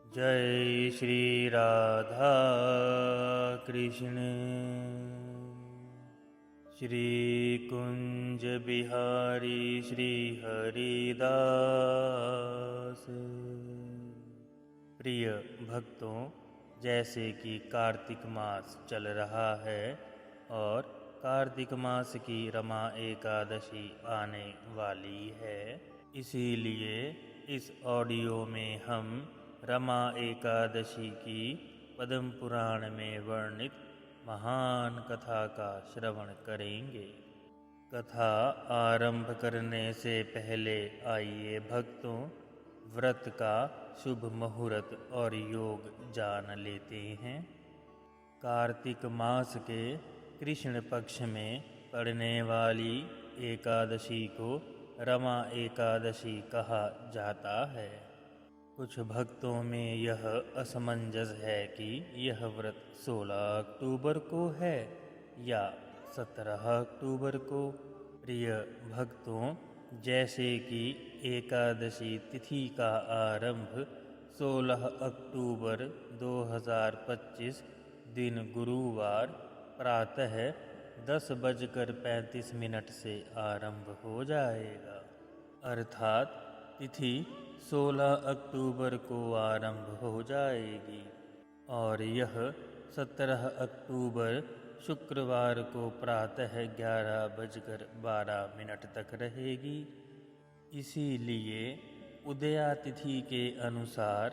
जय श्री राधा कृष्ण। श्री कुंज बिहारी श्री हरिदास। प्रिय भक्तों, जैसे कि कार्तिक मास चल रहा है और कार्तिक मास की रमा एकादशी आने वाली है, इसीलिए इस ऑडियो में हम रमा एकादशी की पद्म पुराण में वर्णित महान कथा का श्रवण करेंगे। कथा आरंभ करने से पहले आइए भक्तों, व्रत का शुभ मुहूर्त और योग जान लेते हैं। कार्तिक मास के कृष्ण पक्ष में पड़ने वाली एकादशी को रमा एकादशी कहा जाता है। कुछ भक्तों में यह असमंजस है कि यह व्रत 16 अक्टूबर को है या 17 अक्टूबर को। प्रिय भक्तों, जैसे कि एकादशी तिथि का आरंभ 16 अक्टूबर 2025 दिन गुरुवार प्रातः 10:35 से आरंभ हो जाएगा, अर्थात तिथि 16 अक्टूबर को आरंभ हो जाएगी और यह 17 अक्टूबर शुक्रवार को प्रातः 11:12 तक रहेगी। इसीलिए उदया तिथि के अनुसार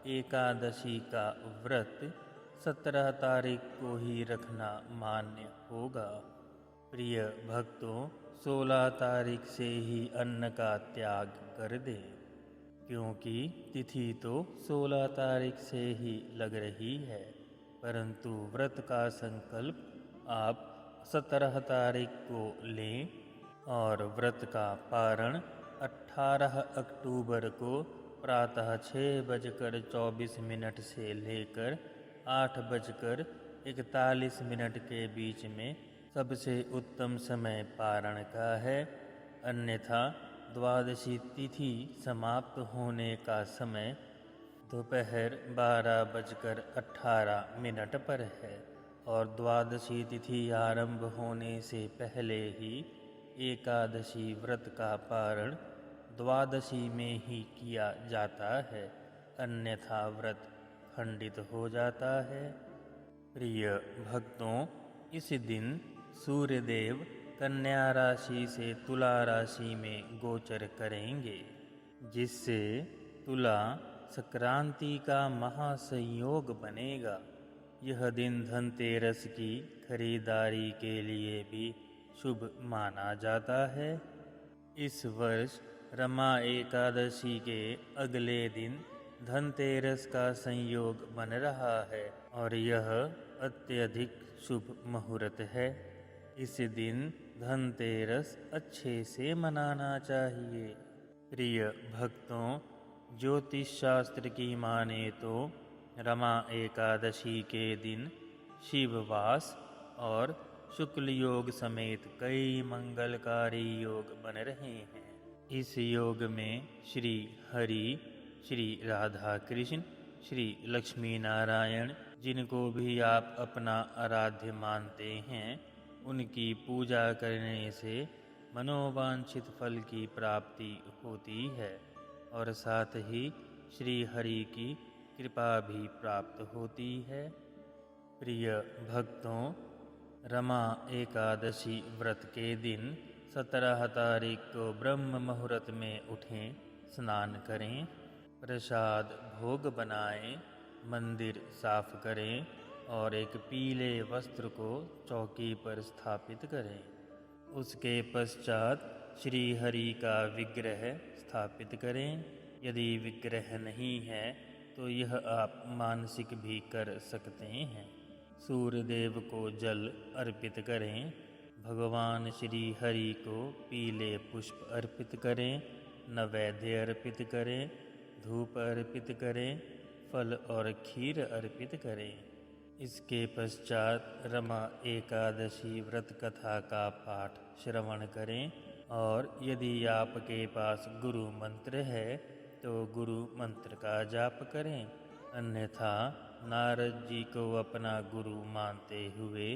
एकादशी का व्रत 17 तारीख को ही रखना मान्य होगा। प्रिय भक्तों, 16 तारीख से ही अन्न का त्याग कर दें, क्योंकि तिथि तो 16 तारीख से ही लग रही है, परंतु व्रत का संकल्प आप 17 तारीख को लें और व्रत का पारण 18 अक्टूबर को प्रातः 6:24 से लेकर 8:41 के बीच में सबसे उत्तम समय पारण का है। अन्यथा द्वादशी तिथि समाप्त होने का समय दोपहर 12:18 पर है और द्वादशी तिथि आरंभ होने से पहले ही एकादशी व्रत का पारण द्वादशी में ही किया जाता है, अन्यथा व्रत खंडित हो जाता है। प्रिय भक्तों, इस दिन सूर्यदेव कन्या राशि से तुला राशि में गोचर करेंगे, जिससे तुला संक्रांति का महासंयोग बनेगा। यह दिन धनतेरस की खरीदारी के लिए भी शुभ माना जाता है। इस वर्ष रमा एकादशी के अगले दिन धनतेरस का संयोग बन रहा है और यह अत्यधिक शुभ मुहूर्त है। इस दिन धनतेरस अच्छे से मनाना चाहिए। प्रिय भक्तों, ज्योतिष शास्त्र की माने तो रमा एकादशी के दिन शिववास और शुक्ल योग समेत कई मंगलकारी योग बन रहे हैं। इस योग में श्री हरि, श्री राधा कृष्ण, श्री लक्ष्मी नारायण, जिनको भी आप अपना आराध्य मानते हैं, उनकी पूजा करने से मनोवांछित फल की प्राप्ति होती है और साथ ही श्री हरि की कृपा भी प्राप्त होती है। प्रिय भक्तों, रमा एकादशी व्रत के दिन 17 तारीख को ब्रह्म मुहूर्त में उठें, स्नान करें, प्रसाद भोग बनाएं, मंदिर साफ करें और एक पीले वस्त्र को चौकी पर स्थापित करें। उसके पश्चात श्री हरि का विग्रह स्थापित करें। यदि विग्रह नहीं है तो यह आप मानसिक भी कर सकते हैं। सूर्यदेव को जल अर्पित करें, भगवान श्री हरि को पीले पुष्प अर्पित करें, नैवेद्य अर्पित करें, धूप अर्पित करें, फल और खीर अर्पित करें। इसके पश्चात रमा एकादशी व्रत कथा का पाठ श्रवण करें और यदि आपके पास गुरु मंत्र है तो गुरु मंत्र का जाप करें, अन्यथा नारद जी को अपना गुरु मानते हुए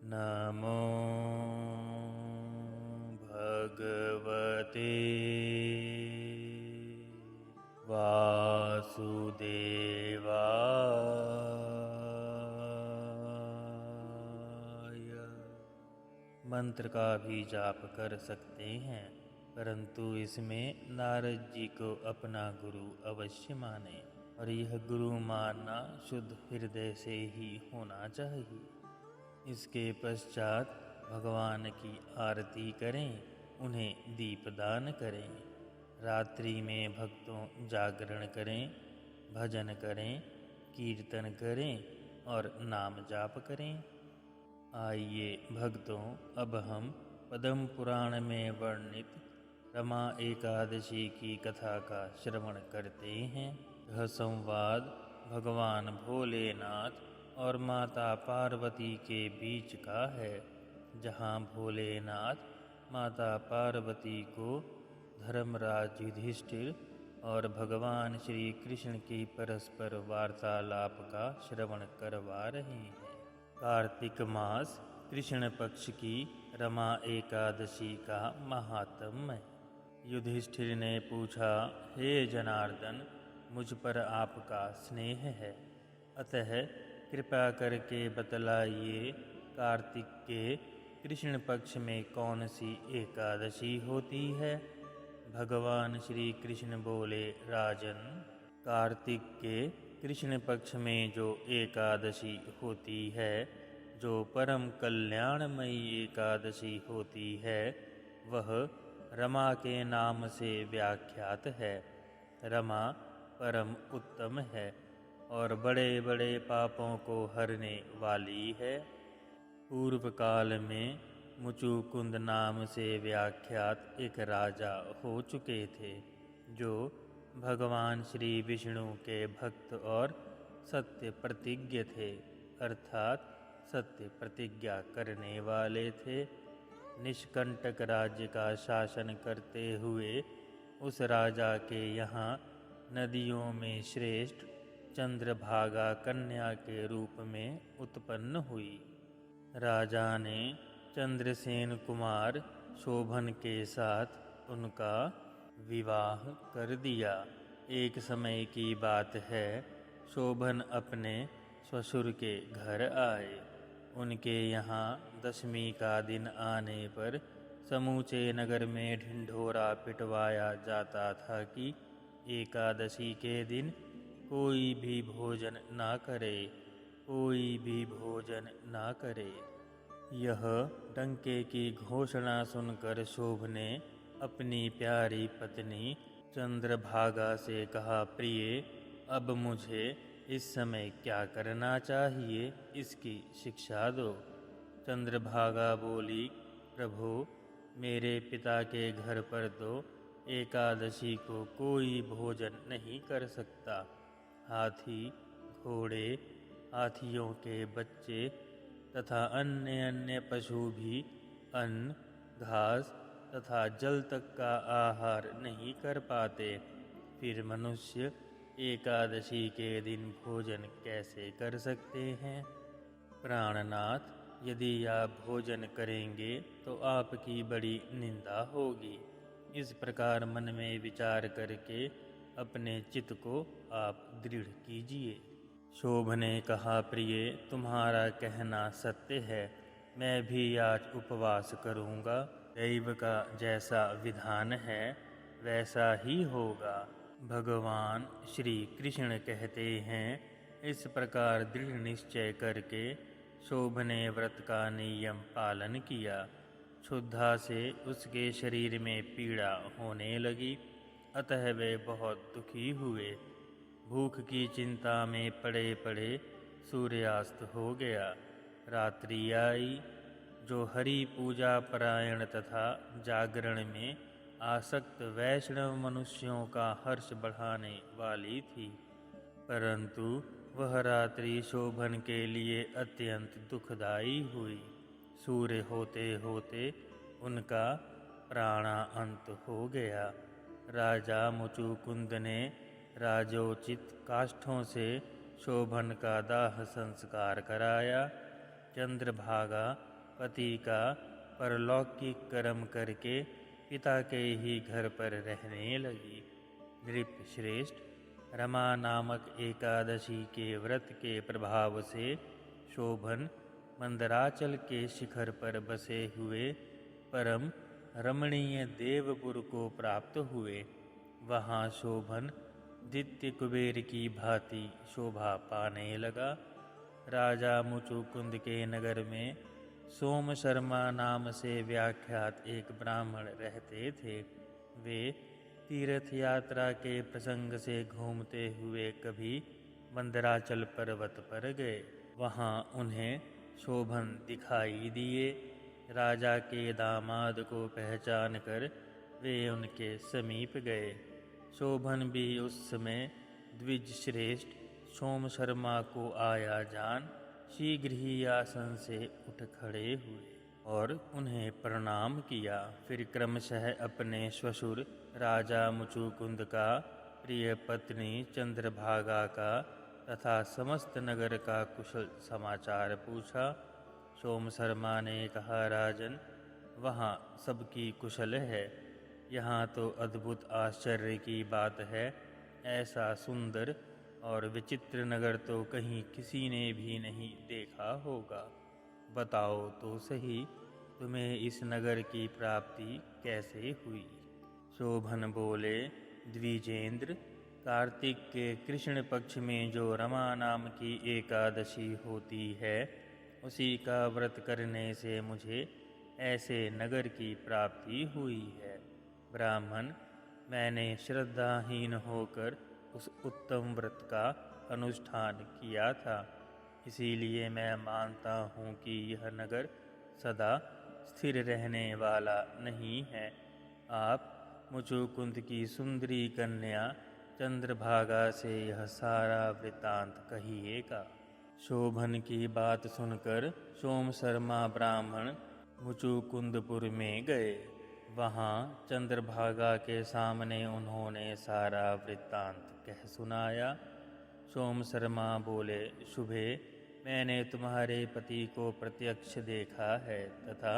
नमो भगवते वासुदेवाय मंत्र का भी जाप कर सकते हैं, परंतु इसमें नारद जी को अपना गुरु अवश्य माने और यह गुरु मानना शुद्ध हृदय से ही होना चाहिए। इसके पश्चात भगवान की आरती करें, उन्हें दीपदान करें। रात्रि में भक्तों जागरण करें, भजन करें, कीर्तन करें और नाम जाप करें। आइए भक्तों, अब हम पद्म पुराण में वर्णित रमा एकादशी की कथा का श्रवण करते हैं। यह संवाद भगवान भोलेनाथ और माता पार्वती के बीच का है, जहाँ भोलेनाथ माता पार्वती को धर्मराज युधिष्ठिर और भगवान श्री कृष्ण की परस्पर वार्तालाप का श्रवण करवा रहे हैं। कार्तिक मास कृष्ण पक्ष की रमा एकादशी का महात्म्य। युधिष्ठिर ने पूछा, हे जनार्दन, मुझ पर आपका स्नेह है, अतः कृपा करके बतलाइए, कार्तिक के कृष्ण पक्ष में कौन सी एकादशी होती है? भगवान श्री कृष्ण बोले, राजन, कार्तिक के कृष्ण पक्ष में जो एकादशी होती है, जो परम कल्याणमयी एकादशी होती है, वह रमा के नाम से व्याख्यात है। रमा परम उत्तम है और बड़े बड़े पापों को हरने वाली है। पूर्व काल में मुचुकुंद नाम से व्याख्यात एक राजा हो चुके थे, जो भगवान श्री विष्णु के भक्त और सत्य प्रतिज्ञ थे, अर्थात सत्य प्रतिज्ञा करने वाले थे। निष्कंटक राज्य का शासन करते हुए उस राजा के यहाँ नदियों में श्रेष्ठ चंद्रभागा कन्या के रूप में उत्पन्न हुई। राजा ने चंद्रसेन कुमार शोभन के साथ उनका विवाह कर दिया। एक समय की बात है, शोभन अपने ससुर के घर आए। उनके यहाँ दशमी का दिन आने पर समूचे नगर में ढिंढोरा पिटवाया जाता था कि एकादशी के दिन कोई भी भोजन ना करे, कोई भी भोजन ना करे। यह डंके की घोषणा सुनकर शोभ ने अपनी प्यारी पत्नी चंद्रभागा से कहा, प्रिय, अब मुझे इस समय क्या करना चाहिए, इसकी शिक्षा दो। चंद्रभागा बोली, प्रभु, मेरे पिता के घर पर तो एकादशी को कोई भोजन नहीं कर सकता। हाथी, घोड़े, हाथियों के बच्चे तथा अन्य अन्य पशु भी अन्न, घास तथा जल तक का आहार नहीं कर पाते, फिर मनुष्य एकादशी के दिन भोजन कैसे कर सकते हैं? प्राणनाथ, यदि आप भोजन करेंगे तो आपकी बड़ी निंदा होगी। इस प्रकार मन में विचार करके अपने चित्त को आप दृढ़ कीजिए। शोभ ने कहा, प्रिय, तुम्हारा कहना सत्य है, मैं भी आज उपवास करूँगा। दैव का जैसा विधान है वैसा ही होगा। भगवान श्री कृष्ण कहते हैं, इस प्रकार दृढ़ निश्चय करके शोभ ने व्रत का नियम पालन किया। क्षुधा से उसके शरीर में पीड़ा होने लगी, अतः वे बहुत दुखी हुए। भूख की चिंता में पड़े पड़े सूर्यास्त हो गया। रात्रि आई, जो हरि पूजा परायण तथा जागरण में आसक्त वैष्णव मनुष्यों का हर्ष बढ़ाने वाली थी, परंतु वह रात्रि शोभन के लिए अत्यंत दुखदायी हुई। सूर्य होते होते उनका प्राणा अंत हो गया। राजा मुचुकुंद ने राजोचित काष्ठों से शोभन का दाह संस्कार कराया। चंद्रभागा पति का परलौकिक कर्म करके पिता के ही घर पर रहने लगी। नृप श्रेष्ठ, रमा नामक एकादशी के व्रत के प्रभाव से शोभन मंदराचल के शिखर पर बसे हुए परम रमणीय देवपुर को प्राप्त हुए। वहाँ शोभन दैत्य कुबेर की भांति शोभा पाने लगा। राजा मुचुकुंद के नगर में सोम शर्मा नाम से व्याख्यात एक ब्राह्मण रहते थे। वे तीर्थ यात्रा के प्रसंग से घूमते हुए कभी मंदराचल पर्वत पर गए। वहाँ उन्हें शोभन दिखाई दिए। राजा के दामाद को पहचान कर वे उनके समीप गए। शोभन भी उस समय द्विज श्रेष्ठ सोम शर्मा को आया जान शीघ्र ही आसन से उठ खड़े हुए और उन्हें प्रणाम किया। फिर क्रमशः अपने श्वशुर राजा मुचुकुंद का, प्रिय पत्नी चंद्रभागा का तथा समस्त नगर का कुशल समाचार पूछा। सोम शर्मा ने कहा, राजन, वहाँ सबकी कुशल है। यहाँ तो अद्भुत आश्चर्य की बात है। ऐसा सुंदर और विचित्र नगर तो कहीं किसी ने भी नहीं देखा होगा। बताओ तो सही, तुम्हें इस नगर की प्राप्ति कैसे हुई? शोभन बोले, द्विजेंद्र, कार्तिक के कृष्ण पक्ष में जो रमा नाम की एकादशी होती है, उसी का व्रत करने से मुझे ऐसे नगर की प्राप्ति हुई है। ब्राह्मण, मैंने श्रद्धाहीन होकर उस उत्तम व्रत का अनुष्ठान किया था, इसीलिए मैं मानता हूँ कि यह नगर सदा स्थिर रहने वाला नहीं है। आप मुचुकुंद की सुंदरी कन्या चंद्रभागा से यह सारा वृत्तांत कहिएगा। शोभन की बात सुनकर सोम शर्मा ब्राह्मण मुचुकुंदपुर में गए। वहाँ चंद्रभागा के सामने उन्होंने सारा वृत्तांत कह सुनाया। सोम शर्मा बोले, शुभे, मैंने तुम्हारे पति को प्रत्यक्ष देखा है तथा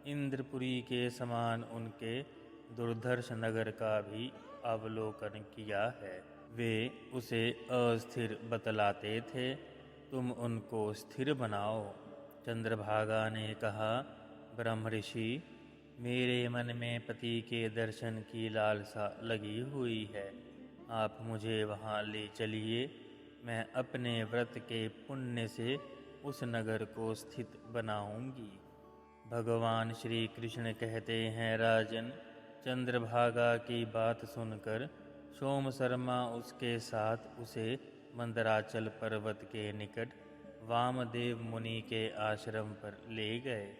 इंद्रपुरी के समान उनके दुर्धर्ष नगर का भी अवलोकन किया है। वे उसे अस्थिर बतलाते थे, तुम उनको स्थिर बनाओ। चंद्रभागा ने कहा, ब्रह्मऋषि, मेरे मन में पति के दर्शन की लालसा लगी हुई है। आप मुझे वहाँ ले चलिए। मैं अपने व्रत के पुण्य से उस नगर को स्थित बनाऊंगी। भगवान श्री कृष्ण कहते हैं, राजन, चंद्रभागा की बात सुनकर सोम शर्मा उसके साथ उसे मंदराचल पर्वत के निकट वामदेव मुनि के आश्रम पर ले गए।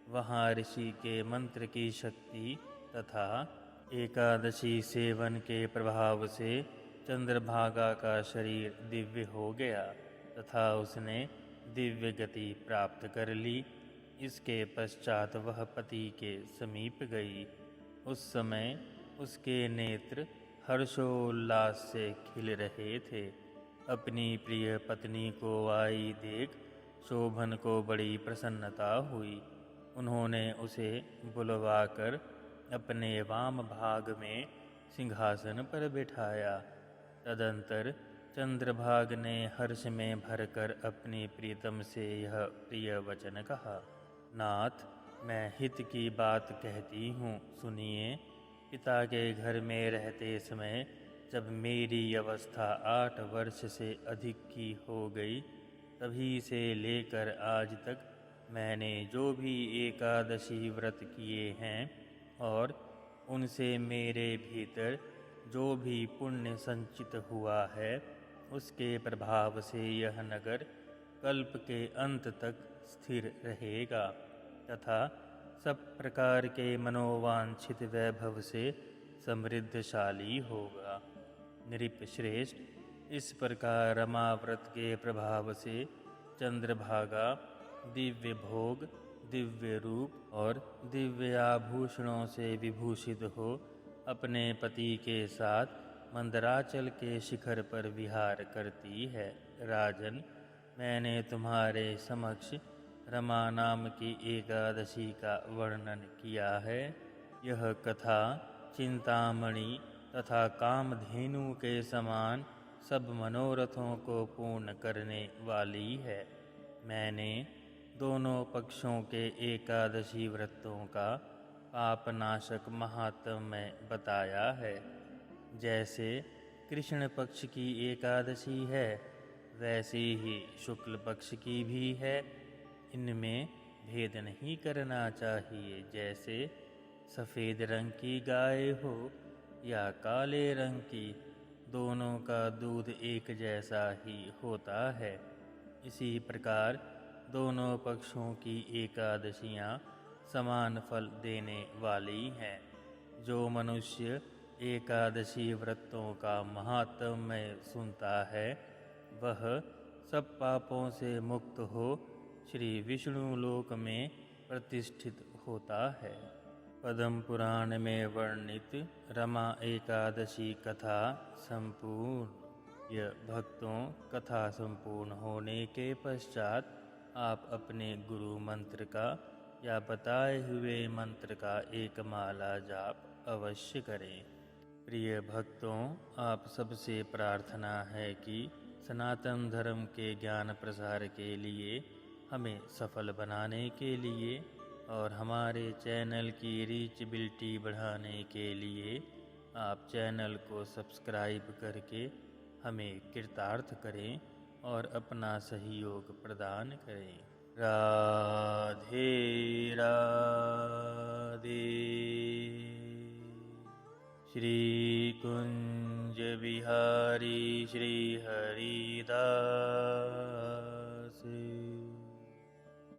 वहाँ ऋषि के मंत्र की शक्ति तथा एकादशी सेवन के प्रभाव से चंद्रभागा का शरीर दिव्य हो गया तथा उसने दिव्य गति प्राप्त कर ली। इसके पश्चात वह पति के समीप गई। उस समय उसके नेत्र हर्षोल्लास से खिल रहे थे। अपनी प्रिय पत्नी को आई देख शोभन को बड़ी प्रसन्नता हुई। उन्होंने उसे बुलवाकर अपने वाम भाग में सिंहासन पर बिठाया। तदंतर चंद्रभाग ने हर्ष में भरकर अपनी प्रीतम से यह प्रिय वचन कहा, नाथ, मैं हित की बात कहती हूँ, सुनिए। पिता के घर में रहते समय जब मेरी अवस्था 8 वर्ष से अधिक की हो गई, तभी से लेकर आज तक मैंने जो भी एकादशी व्रत किए हैं और उनसे मेरे भीतर जो भी पुण्य संचित हुआ है, उसके प्रभाव से यह नगर कल्प के अंत तक स्थिर रहेगा तथा सब प्रकार के मनोवांछित वैभव से समृद्धशाली होगा। नृप श्रेष्ठ, इस प्रकार रमा व्रत के प्रभाव से चंद्रभागा दिव्य भोग, दिव्य रूप और दिव्य आभूषणों से विभूषित हो अपने पति के साथ मंदराचल के शिखर पर विहार करती है। राजन, मैंने तुम्हारे समक्ष रमा नाम की एकादशी का वर्णन किया है। यह कथा चिंतामणि तथा कामधेनु के समान सब मनोरथों को पूर्ण करने वाली है। मैंने दोनों पक्षों के एकादशी व्रतों का पापनाशक महात्म्य बताया है। जैसे कृष्ण पक्ष की एकादशी है, वैसे ही शुक्ल पक्ष की भी है। इनमें भेद नहीं करना चाहिए। जैसे सफ़ेद रंग की गाय हो या काले रंग की, दोनों का दूध एक जैसा ही होता है। इसी प्रकार दोनों पक्षों की एकादशियाँ समान फल देने वाली हैं। जो मनुष्य एकादशी व्रतों का महात्म्य सुनता है, वह सब पापों से मुक्त हो श्री विष्णु लोक में प्रतिष्ठित होता है। पद्म पुराण में वर्णित रमा एकादशी कथा संपूर्ण। यह भक्तों, कथा संपूर्ण होने के पश्चात आप अपने गुरु मंत्र का या बताए हुए मंत्र का एक माला जाप अवश्य करें। प्रिय भक्तों, आप सबसे प्रार्थना है कि सनातन धर्म के ज्ञान प्रसार के लिए, हमें सफल बनाने के लिए और हमारे चैनल की रीचबिलिटी बढ़ाने के लिए आप चैनल को सब्सक्राइब करके हमें कृतार्थ करें और अपना सहयोग प्रदान करें। राधे राधे। श्री कुंज बिहारी श्री हरिदास